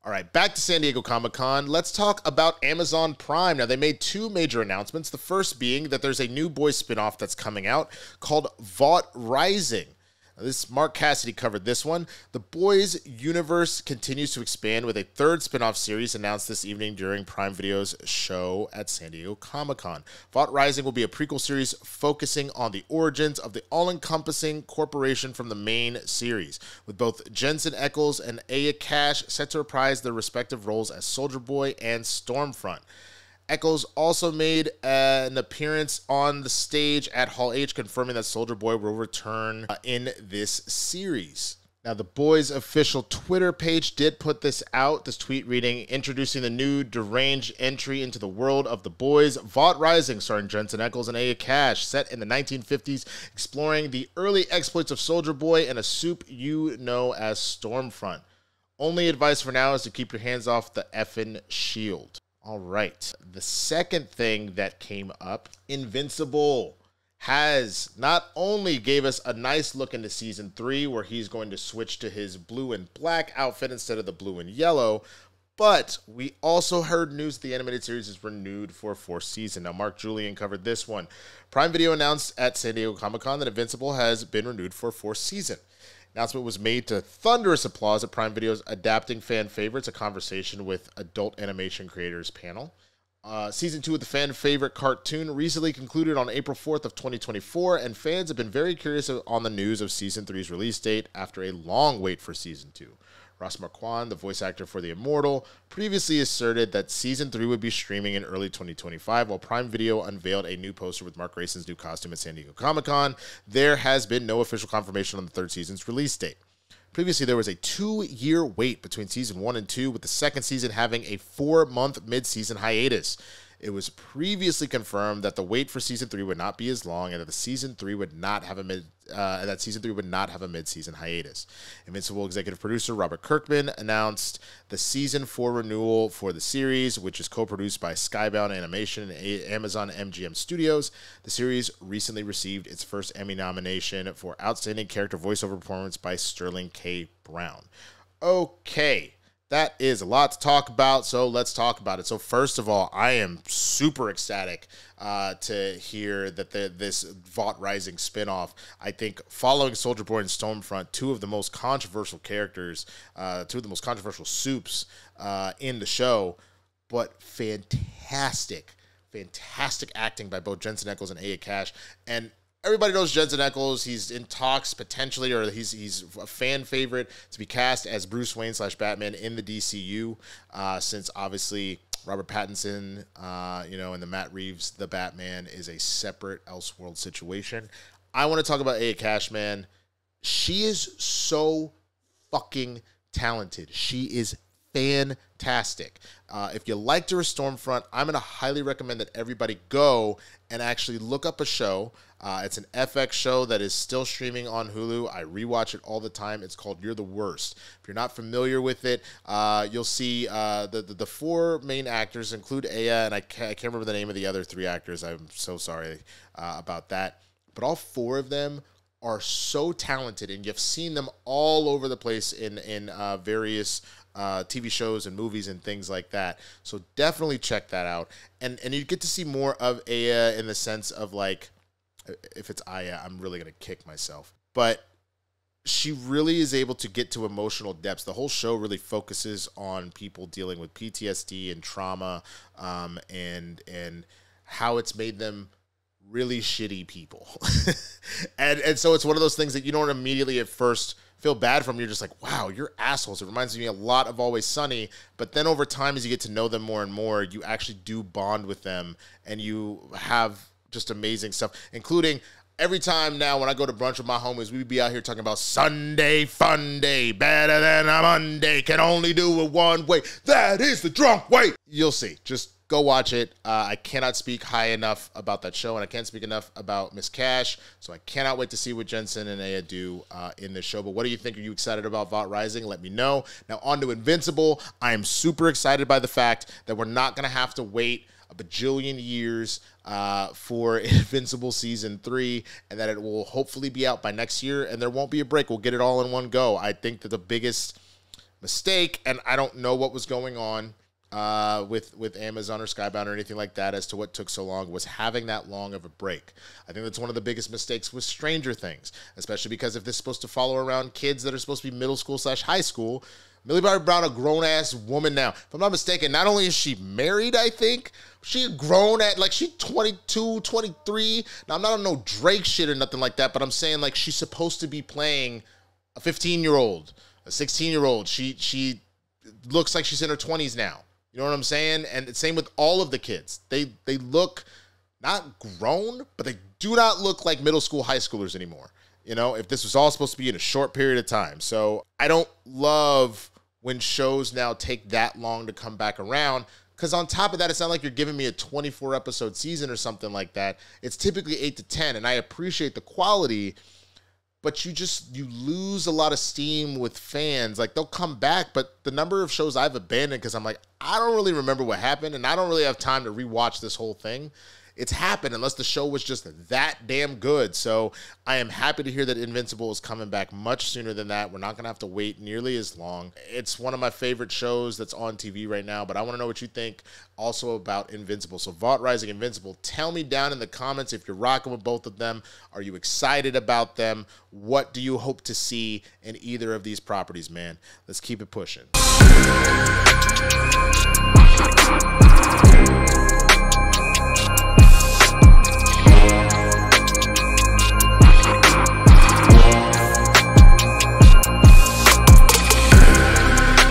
All right, back to San Diego Comic-Con. Let's talk about Amazon Prime. Now, they made two major announcements. The first being that there's a new Boys spinoff that's coming out called Vought Rising. This Mark Cassidy covered this one. The Boys universe continues to expand with a third spinoff series announced this evening during Prime Video's show at San Diego Comic-Con. Vought Rising will be a prequel series focusing on the origins of the all-encompassing corporation from the main series, with both Jensen Ackles and Aya Cash set to reprise their respective roles as Soldier Boy and Stormfront. Ackles also made an appearance on the stage at Hall H, confirming that Soldier Boy will return in this series. Now, the Boys' official Twitter page did put this out, this tweet reading, introducing the new deranged entry into the world of the Boys, Vought Rising, starring Jensen Ackles and Aya Cash, set in the 1950s, exploring the early exploits of Soldier Boy and a soup you know as Stormfront. Only advice for now is to keep your hands off the effing shield. All right, the second thing that came up, Invincible has not only gave us a nice look into season 3 where he's going to switch to his blue and black outfit instead of the blue and yellow, but we also heard news the animated series is renewed for a 4th season. Now, Mark Julian covered this one. Prime Video announced at San Diego Comic-Con that Invincible has been renewed for a 4th season. Announcement was made to thunderous applause at Prime Video's Adapting Fan Favorites, a conversation with adult animation creators panel. Season 2 of the fan favorite cartoon recently concluded on April 4th of 2024, and fans have been very curious on the news of Season 3's release date after a long wait for Season 2. Ross Marquand, the voice actor for the Immortal, previously asserted that Season 3 would be streaming in early 2025, while Prime Video unveiled a new poster with Mark Grayson's new costume at San Diego Comic-Con. There has been no official confirmation on the 3rd season's release date. Previously, there was a 2-year wait between Season 1 and 2, with the 2nd season having a 4-month mid-season hiatus. It was previously confirmed that the wait for Season 3 would not be as long, and that Season 3 would not have a mid-season hiatus. Invincible executive producer Robert Kirkman announced the Season 4 renewal for the series, which is co-produced by Skybound Animation and Amazon MGM Studios. The series recently received its first Emmy nomination for Outstanding Character Voiceover Performance by Sterling K. Brown. Okay. That is a lot to talk about, so let's talk about it. So first of all, I am super ecstatic to hear that this Vought Rising spinoff, I think following Soldier Boy and Stormfront, two of the most controversial characters, two of the most controversial soups in the show, but fantastic acting by both Jensen Ackles and Aya Cash. And everybody knows Jensen Ackles. He's in talks potentially, or he's a fan favorite to be cast as Bruce Wayne / Batman in the DCU, since obviously Robert Pattinson, and the Matt Reeves, the Batman, is a separate Elseworld situation. I want to talk about Aya Cash, man. She is so fucking talented. She is fantastic. If you liked her as Stormfront, I'm going to highly recommend that everybody go and actually look up a show. It's an FX show that is still streaming on Hulu. I rewatch it all the time. It's called You're the Worst. If you're not familiar with it, you'll see the 4 main actors include Aya, and I can't remember the name of the other 3 actors. I'm so sorry about that. But all 4 of them are so talented, and you've seen them all over the place in various TV shows and movies and things like that. So definitely check that out. And you get to see more of Aya in the sense of, like, if it's Aya, I'm really going to kick myself. But she really is able to get to emotional depths. The whole show really focuses on people dealing with PTSD and trauma, and how it's made them really shitty people. and so it's one of those things that you don't immediately at first feel bad from. You're just like, wow, you're assholes. It reminds me a lot of Always Sunny. But then over time, as you get to know them more and more, you actually do bond with them, and you have just amazing stuff, including every time now when I go to brunch with my homies, we be out here talking about Sunday fun day, better than a Monday, can only do it one way. That is the drunk way. You'll see. Just go watch it. I cannot speak high enough about that show, and I can't speak enough about Miss Cash, so I cannot wait to see what Jensen and Aya do in this show. But what do you think? Are you excited about Vought Rising? Let me know. Now on to Invincible. I am super excited by the fact that we're not going to have to wait a bajillion years for Invincible Season 3, and that it will hopefully be out by next year, and there won't be a break. We'll get it all in one go. I think that the biggest mistake, and I don't know what was going on with Amazon or Skybound or anything like that as to what took so long, was having that long of a break. I think that's one of the biggest mistakes with Stranger Things, especially because if this is supposed to follow around kids that are supposed to be middle school / high school, Millie Bobby Brown, a grown-ass woman now. If I'm not mistaken, not only is she married, I think, she grown at, like, she's 22, 23. Now, I'm not on no Drake shit or nothing like that, but I'm saying, like, she's supposed to be playing a 15-year-old, a 16-year-old. She looks like she's in her 20s now. You know what I'm saying? And same with all of the kids. They look not grown, but they do not look like middle school, high schoolers anymore. You know, if this was all supposed to be in a short period of time. So I don't love when shows now take that long to come back around, because on top of that, it's not like you're giving me a 24-episode season or something like that. It's typically 8 to 10, and I appreciate the quality, but you lose a lot of steam with fans. Like, they'll come back, but the number of shows I've abandoned because I'm like, I don't really remember what happened, and I don't really have time to rewatch this whole thing. It's happened unless the show was just that damn good. So I am happy to hear that Invincible is coming back much sooner than that. We're not going to have to wait nearly as long. It's one of my favorite shows that's on TV right now, but I want to know what you think also about Invincible. So Vault Rising, Invincible, tell me down in the comments if you're rocking with both of them. Are you excited about them? What do you hope to see in either of these properties, man? Let's keep it pushing.